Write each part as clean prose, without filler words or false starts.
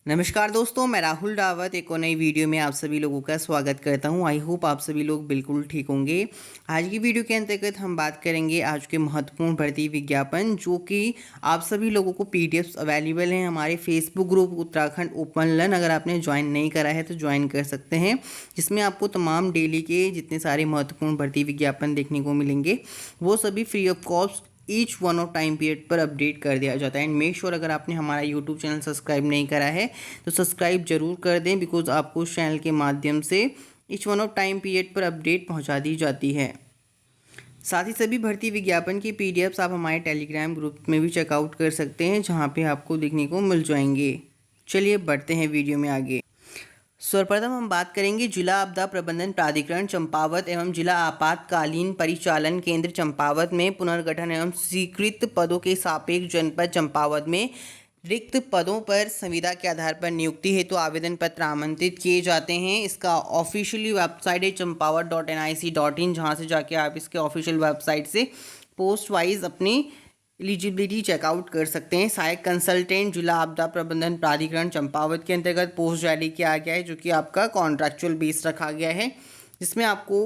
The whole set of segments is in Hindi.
नमस्कार दोस्तों, मैं राहुल रावत एक और नई वीडियो में आप सभी लोगों का स्वागत करता हूं। आई होप आप सभी लोग बिल्कुल ठीक होंगे। आज की वीडियो के अंतर्गत हम बात करेंगे आज के महत्वपूर्ण भर्ती विज्ञापन, जो कि आप सभी लोगों को पीडीएफ्स अवेलेबल हैं हमारे Facebook group Uttarakhand open learn. अगर आपने ज्वाइन नहीं करा है तो ज्वाइन कर सकते हैं, जिसमें आपको तमाम डेली के जितने सारे महत्वपूर्ण भर्ती विज्ञापन देखने को मिलेंगे वो सभी free of cost each one of time period पर अपडेट कर दिया जाता है। एंड मेक श्योर अगर आपने हमारा यूट्यूब चैनल सब्सक्राइब नहीं करा है तो सब्सक्राइब जरूर कर दें, बिकॉज आपको उस चैनल के माध्यम से each one of time period पर अपडेट पहुंचा दी जाती है। साथ ही सभी भर्ती विज्ञापन की पीडीएफ्स आप हमारे टेलीग्राम ग्रुप में भी चेकआउट कर सकते हैं, जहां पे आपको देखने को मिल जाएंगे। चलिए बढ़ते हैं वीडियो में आगे। सर्वप्रथम हम बात करेंगे जिला आपदा प्रबंधन प्राधिकरण चंपावत एवं जिला आपातकालीन परिचालन केंद्र चंपावत में पुनर्गठन एवं स्वीकृत पदों के सापेक्ष जनपद चंपावत में रिक्त पदों पर संविदा के आधार पर नियुक्ति हेतु आवेदन पत्र आमंत्रित किए जाते हैं। इसका ऑफिशियली वेबसाइट है champawat.nic.in, जहां से जाके आप इसके ऑफिशियल वेबसाइट से पोस्ट वाइज अपनी एलिजिबिलिटी चेकआउट कर सकते हैं। सहायक कंसल्टेंट जिला आपदा प्रबंधन प्राधिकरण चंपावत के अंतर्गत पोस्ट जारी किया गया है, जो कि आपका कॉन्ट्रैक्चुअल बेस रखा गया है, जिसमें आपको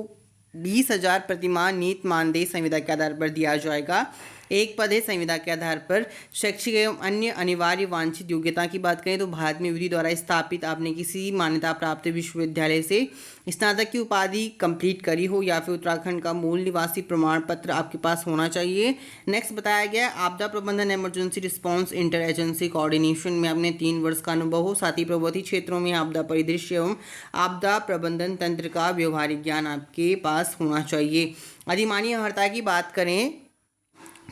20,000 प्रतिमाह नियत मानदेय संविदा के आधार पर दिया जाएगा। एक पद है संविदा के आधार पर। शैक्षिक एवं अन्य अनिवार्य वांछित योग्यता की बात करें तो भारत में विधि द्वारा स्थापित आपने किसी मान्यता प्राप्त विश्वविद्यालय से स्नातक की उपाधि कंप्लीट करी हो या फिर उत्तराखंड का मूल निवासी प्रमाण पत्र आपके पास होना चाहिए। नेक्स्ट बताया गया आपदा प्रबंधन emergency response inter agency coordination में आपने 3 वर्ष का अनुभव हो। साथ ही प्रवर्ती क्षेत्रों में आपदा परिदृश्य एवं आपदा प्रबंधन तंत्र का व्यवहारिक ज्ञान आपके पास होना चाहिए। अधिमान्य अर्हता की बात करें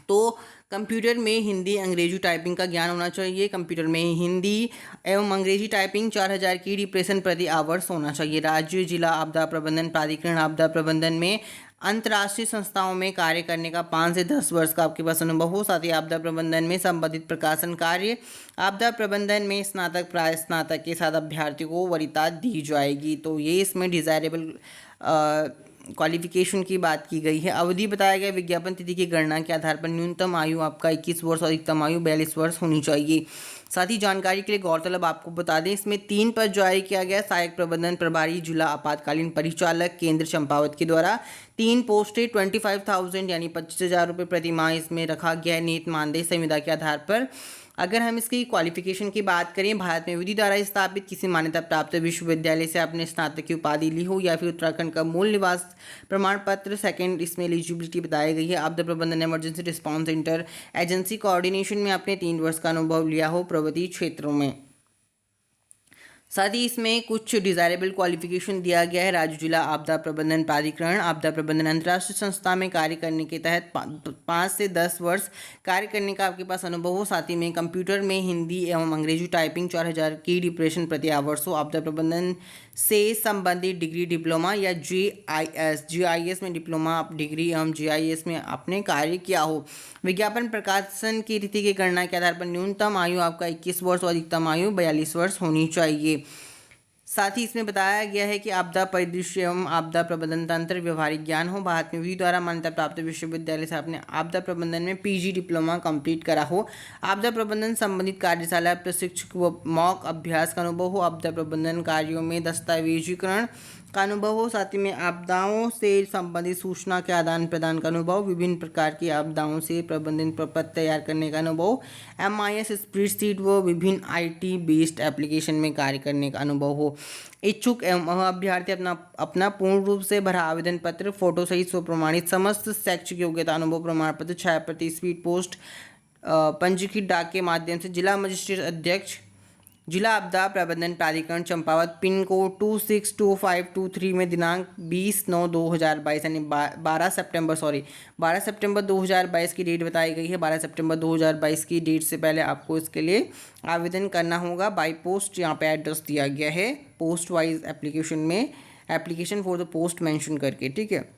तो कंप्यूटर में हिंदी अंग्रेजी टाइपिंग का ज्ञान होना चाहिए। कंप्यूटर में हिंदी एवं अंग्रेजी टाइपिंग 4000 की डिप्रेशन प्रति आवर्स होना चाहिए। राज्य जिला आपदा प्रबंधन प्राधिकरण आपदा प्रबंधन में अंतर्राष्ट्रीय संस्थाओं में कार्य करने का 5 से 10 वर्ष का आपके पास अनुभव हो। साथ ही आपदा प्रबंधन में संबंधित प्रकाशन कार्य आपदा प्रबंधन में स्नातक प्राय स्नातक के साथ अभ्यर्थियों को वरीयता दी जाएगी। तो ये इसमें डिज़ायरेबल क्वालिफिकेशन की बात की गई है। अवधि बताया गया विज्ञापन तिथि की गणना के आधार पर न्यूनतम आयु आपका 21 वर्ष और अधिकतम आयु 42 वर्ष होनी चाहिए। साथ ही जानकारी के लिए गौरतलब आपको बता दें, इसमें 3 पद जारी किया गया। सहायक प्रबंधन प्रभारी जिला आपातकालीन परिचालक केंद्र चंपावत के द्वारा 3 पोस्टें 25,000 यानी 25,000 रुपये प्रति माह इसमें रखा गया है नियत मानदेय संविदा के आधार पर। अगर हम इसकी क्वालिफिकेशन की बात करें, भारत में विधि द्वारा स्थापित किसी मान्यता प्राप्त विश्वविद्यालय से आपने स्नातक की उपाधि ली हो या फिर उत्तराखंड का मूल निवास प्रमाण पत्र। सेकंड इसमें एलिजिबिलिटी बताई गई है। आपदा प्रबंधन emergency response inter agency coordination में आपने 3 वर्ष का अनुभव लिया हो प्रवर्ती क्षेत्रों में। साथ ही इसमें कुछ डिज़ायरेबल क्वालिफिकेशन दिया गया है। राज्य जिला आपदा प्रबंधन प्राधिकरण आपदा प्रबंधन अंतर्राष्ट्रीय संस्था में कार्य करने के तहत 5 से 10 वर्ष कार्य करने का आपके पास अनुभव हो। साथ ही में कंप्यूटर में हिंदी एवं अंग्रेजी टाइपिंग 4000 की डिप्रेशन प्रति आवर्स हो। आपदा प्रबंधन से संबंधित डिग्री डिप्लोमा या जीआईएस में डिप्लोमा डिग्री एवं जीआईएस में आपने कार्य किया हो। विज्ञापन प्रकाशन की तिथि की गणना के आधार पर न्यूनतम आयु आपका 21 वर्ष और अधिकतम आयु 42 वर्ष होनी चाहिए। साथ ही इसमें बताया गया है कि आपदा परिदृश्य एवं आपदा प्रबंधन तंत्र व्यवहारिक ज्ञान हो। भारत में विधि द्वारा मान्यता प्राप्त विश्वविद्यालय से आपने आपदा प्रबंधन में पीजी डिप्लोमा कंप्लीट करा हो। आपदा प्रबंधन संबंधित कार्यशाला प्रशिक्षक व मॉक अभ्यास का अनुभव हो। आपदा प्रबंधन कार्यों में दस्तावेजीकरण का अनुभव हो। साथ ही में आपदाओं से संबंधित सूचना के आदान प्रदान का अनुभव, विभिन्न प्रकार की आपदाओं से प्रबंधित प्रपत्र तैयार करने का अनुभव, MIS स्प्रेडशीट व विभिन्न IT बेस्ड एप्लीकेशन में कार्य करने का अनुभव हो। इच्छुक एवं अभ्यर्थी अपना पूर्ण रूप से भरा आवेदन पत्र फोटो सहित स्वप्रमाणित समस्त शैक्षिक योग्यता अनुभव प्रमाण पत्र 6 प्रति स्पीड पोस्ट पंजीकृत डाक के माध्यम से जिला मजिस्ट्रेट अध्यक्ष जिला आपदा प्रबंधन प्राधिकरण चंपावत पिन कोड 262523 में दिनांक 20/9/2022 यानी 12 सितंबर 2022 की डेट बताई गई है। 12 सितंबर 2022 की डेट से पहले आपको इसके लिए आवेदन करना होगा बाई पोस्ट। यहाँ पे एड्रेस दिया गया है पोस्ट वाइज एप्लीकेशन में, application for the post mention करके, ठीक है।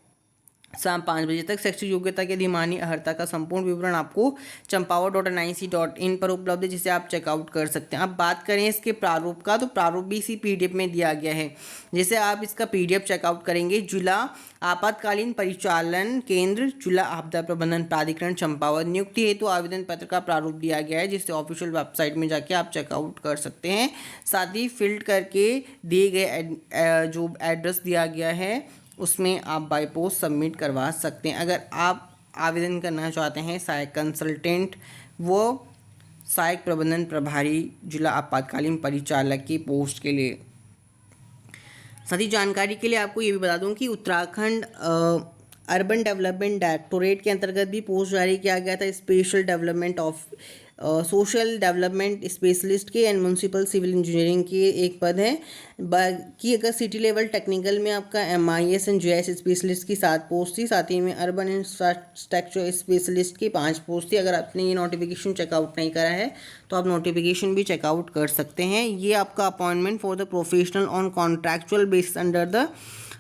शाम 5 बजे तक। शैक्षिक योग्यता की अधिमानी अर्हता का संपूर्ण विवरण आपको चंपावत.nic.in पर उपलब्ध है, जिसे आप चेकआउट कर सकते हैं। अब बात करें इसके प्रारूप का, तो प्रारूप भी इसी पीडीएफ में दिया गया है, जैसे आप इसका पीडीएफ चेकआउट करेंगे। जिला आपातकालीन परिचालन केंद्र, जिला आपदा प्रबंधन प्राधिकरण चंपावत, नियुक्ति हेतु आवेदन पत्र का प्रारूप दिया गया है, जिसे ऑफिशियल वेबसाइट में जाके आप चेकआउट कर सकते हैं। साथ ही फिल्ड करके दिए गए जो एड्रेस दिया गया है उसमें आप बाय पोस्ट सबमिट करवा सकते हैं। अगर आप आवेदन करना चाहते हैं सहायक कंसल्टेंट वो सहायक प्रबंधन प्रभारी जिला आपातकालीन परिचालक की पोस्ट के लिए। साथ ही जानकारी के लिए आपको ये भी बता दूं कि उत्तराखंड अर्बन डेवलपमेंट डायरेक्टोरेट के अंतर्गत भी पोस्ट जारी किया गया था, special development of social development specialist के एंड म्यूनसिपल सिविल इंजीनियरिंग के एक पद है। बाकी अगर सिटी लेवल टेक्निकल में आपका MIS एंड GIS स्पेशलिस्ट की 7 पोस्ट थी, साथ ही में अर्बन इंफ्रास्ट्रक्चर स्पेशलिस्ट की 5 पोस्ट थी। अगर आपने ये नोटिफिकेशन चेकआउट नहीं करा है तो आप नोटिफिकेशन भी चेकआउट कर सकते हैं। ये आपका appointment for the professional on contractual basis under the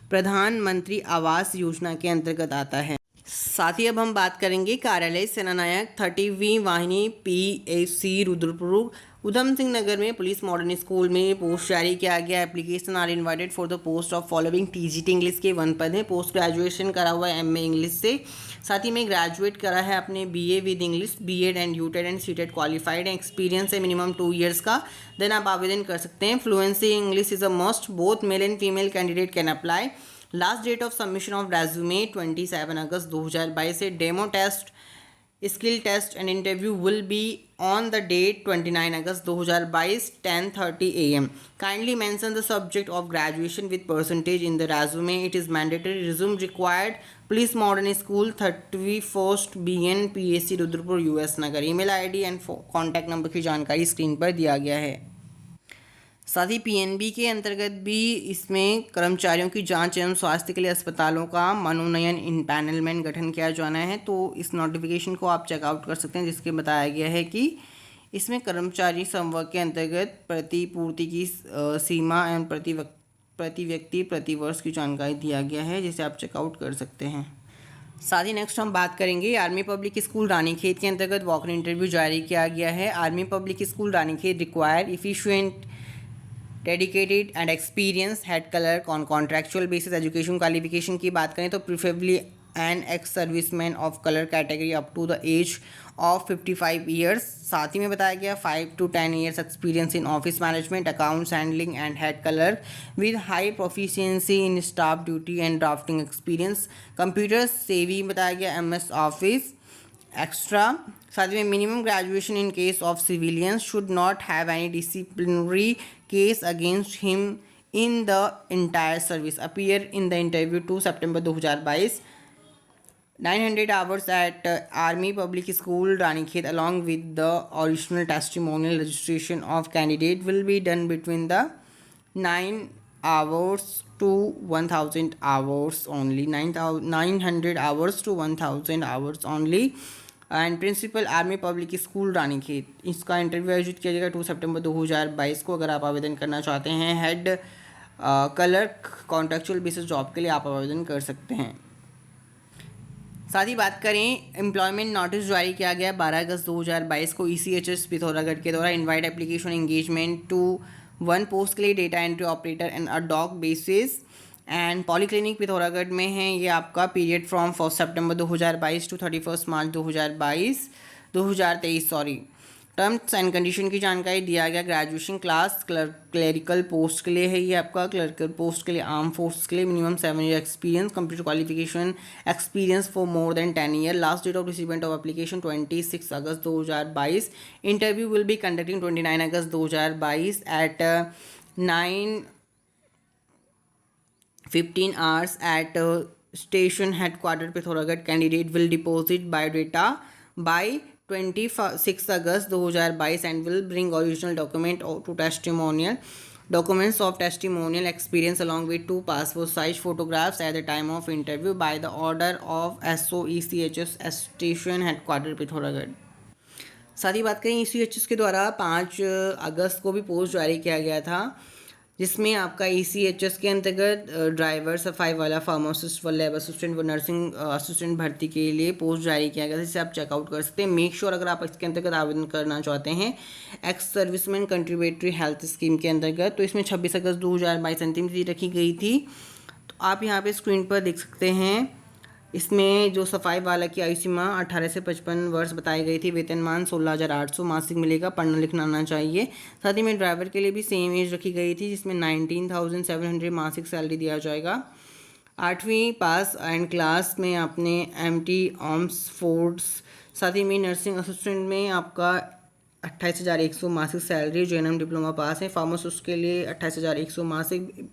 प्रधानमंत्री आवास योजना के अंतर्गत आता है। साथ ही अब हम बात करेंगे कार्यालय सेनानायक 30वीं वाहिनी PAC रुद्रपुर उधम सिंह नगर में पुलिस मॉडर्न स्कूल में पोस्ट जारी किया गया। Application are invited for the post of following TGT English के 1 पद हैं। पोस्ट ग्रेजुएशन करा हुआ है MA इंग्लिश से, साथ ही में ग्रेजुएट करा है अपने BA with English, B.Ed and UTED and CTET qualified है, एक्सपीरियंस है मिनिमम 2 ईयर्स का, देन आप आवेदन कर सकते हैं। Fluency English is a must, both male and female candidate can apply. Last date of submission of resume 27 अगस्त 2022 है। Demo test, skill test and interview will be on the date 29 अगस्त 2022 10:30 AM. Kindly mention the subject of graduation with percentage in the resume. It is mandatory. Resume required. Police Modern School 31st BN PAC Rudrapur US Nagar. Email ID and contact number की जानकारी स्क्रीन पर दिया गया है। साथ ही PNB के अंतर्गत भी इसमें कर्मचारियों की जांच एवं स्वास्थ्य के लिए अस्पतालों का मनोनयन इनपैनलमेंट गठन किया जाना है, तो इस नोटिफिकेशन को आप चेकआउट कर सकते हैं, जिसके बताया गया है कि इसमें कर्मचारी संवर्ग के अंतर्गत प्रतिपूर्ति की सीमा एवं प्रति व्यक्ति प्रति वर्ष की जानकारी दिया गया है, जिसे आप चेकआउट कर सकते हैं। साथ ही नेक्स्ट हम बात करेंगे आर्मी पब्लिक स्कूल रानीखेत के अंतर्गत वॉक इन इंटरव्यू जारी किया गया है। Army public school Ranikhet require efficient dedicated and experience head clerk on contractual basis. Education qualification की बात करें तो preferably an ex serviceman of clerk category up to the age of 55 years. साथ ही में बताया गया 5 to 10 years experience in office management, accounts handling and head clerk with high proficiency in staff duty and drafting experience. Computer savvy बताया गया MS ऑफिस एक्स्ट्रा। साथ में minimum graduation in case of civilians, should not have any disciplinary case against him in the entire service. Appear in the interview 2 September 2022 900 hours at Army Public School Ranikhet along with the original testimonial. Registration of candidate will be done between the 9 hours to 1000 hours only, 900 hours to 1000 hours only. And principal army public school Ranikhet, इसका इंटरव्यू आयोजित किया जाएगा 2 सितंबर 2022 को। अगर आप आवेदन करना चाहते हैं head clerk contractual basis job के लिए आप आवेदन कर सकते हैं। साथ ही बात करें एम्प्लॉयमेंट नोटिस जारी किया गया 12 अगस्त 2022 को ECHS पिथौरागढ़ के द्वारा। Invite application engagement to 1 post के लिए data entry operator and ad hoc basis and polyclinic Pithoragarh में है। ये आपका पीरियड फ्रॉम 1 सितंबर 2022 to 31 March 2023 sorry. Terms and condition की जानकारी दिया गया। ग्रेजुएशन क्लास क्लरिकल पोस्ट के लिए है, ये आपका क्लरिकल पोस्ट के लिए आर्म फोर्स के लिए minimum 7 year experience, computer qualification experience for more than 10 year. Last date of receivement of application 26 अगस्त 2022। इंटरव्यू विल बी कंडक्टिंग 29 अगस्त 2022 at 9:15 hours at station headquarters Pithoragarh. Candidate will deposit biodata by 26 अगस्त 2022 and will bring original document to testimonial documents of testimonial experience along with 2 passport size photographs at the time of interview by the order of SOECHS station headquarters Pithoragarh. साथ ही बात करें ECHS के द्वारा 5 अगस्त को भी पोस्ट जारी किया गया था जिसमें आपका ECHS के अंतर्गत ड्राइवर, सफाई वाला, फार्मासिस्ट व लैब असिस्टेंट व नर्सिंग असिस्टेंट भर्ती के लिए पोस्ट जारी किया गया, जिसे आप चेकआउट कर सकते हैं। मेक श्योर अगर आप इसके अंतर्गत आवेदन करना चाहते हैं ex serviceman contributory health scheme के अंतर्गत, तो इसमें 26 अगस्त 2022 अंतिम तिथि रखी गई थी। तो आप यहाँ पे स्क्रीन पर देख सकते हैं, इसमें जो सफाई वाला की आयु सीमा 18 से 55 वर्ष बताई गई थी। वेतनमान 16,800 मासिक मिलेगा, पढ़ना लिखना आना चाहिए। साथ ही में ड्राइवर के लिए भी सेम एज रखी गई थी, जिसमें 19,700 मासिक सैलरी दिया जाएगा। 8वीं पास एंड क्लास में आपने MT आर्म्स फोर्स, साथ ही में नर्सिंग असिस्टेंट में आपका 28,100 मासिक सैलरी, JNM डिप्लोमा पास है। फार्मासिस्ट के लिए 28,100 मासिक,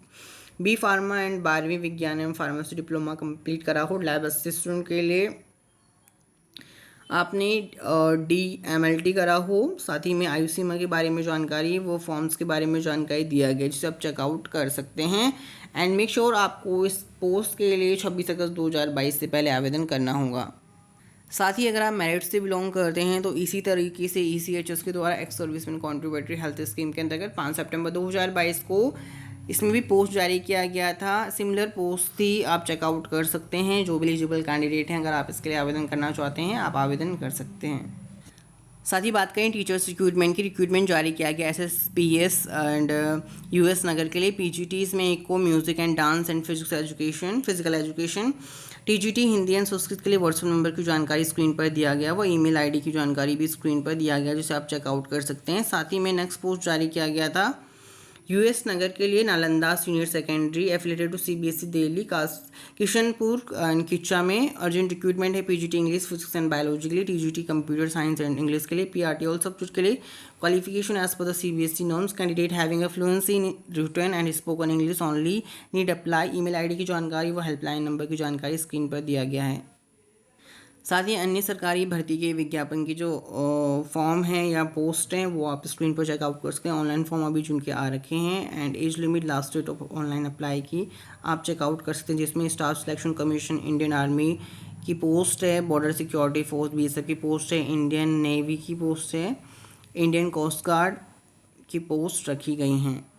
बी फार्मा एंड 12वीं विज्ञान एवं फार्मेसी डिप्लोमा कंप्लीट करा हो। लैब असिस्टेंट के लिए आपने DMLT करा हो। साथ ही में आयु सीमा के बारे में जानकारी, वो फॉर्म्स के बारे में जानकारी दिया गया, जिसे आप चेकआउट कर सकते हैं। एंड मेक श्योर आपको इस पोस्ट के लिए 26 अगस्त 2022 से पहले आवेदन करना होगा। साथ ही अगर आप मेरिट से बिलोंग करते हैं तो इसी तरीके से ECHS के द्वारा ex serviceman contributory health scheme के अंतर्गत 5 सितंबर 2022 को इसमें भी पोस्ट जारी किया गया था। सिमिलर पोस्ट थी, आप चेकआउट कर सकते हैं। जो भी एलिजिबल कैंडिडेट हैं, अगर आप इसके लिए आवेदन करना चाहते हैं, आप आवेदन कर सकते हैं। साथ ही बात करें टीचर्स रिक्रूटमेंट की, रिक्रूटमेंट जारी किया गया SSPS एंड US नगर के लिए। PGTs में एक को music and dance and physical education. TGT Hindi and Sanskrit के लिए व्हाट्सएप नंबर की जानकारी स्क्रीन पर दिया गया, वो ईमेल ID की जानकारी भी स्क्रीन पर दिया गया, जिसे आप चेकआउट कर सकते हैं। साथ ही में नेक्स्ट पोस्ट जारी किया गया था US नगर के लिए, Nalanda senior secondary affiliated to CBSE Delhi, Kishanpur and Kichha में। अर्जेंट रिक्रूटमेंट है PGT English, physics and biology के लिए, TGT computer science and English के लिए, PRT ऑल सब्जेक्ट के लिए। Qualification as per the CBSE norms, candidate having a fluency in written and spoken English only need apply. Email ID की जानकारी व हेल्पलाइन नंबर की जानकारी स्क्रीन पर दिया गया है। साथ ही अन्य सरकारी भर्ती के विज्ञापन की जो फॉर्म है या पोस्ट हैं, वो आप स्क्रीन पर चेकआउट कर सकते हैं। ऑनलाइन फॉर्म अभी जिनके आ रखे हैं and age limit, last date of online apply की आप चेकआउट कर सकते हैं, जिसमें staff selection commission, Indian army की पोस्ट है, बॉर्डर सिक्योरिटी फोर्स BSF की पोस्ट है, इंडियन नेवी की पोस्ट है, इंडियन कोस्ट गार्ड की पोस्ट रखी गई हैं।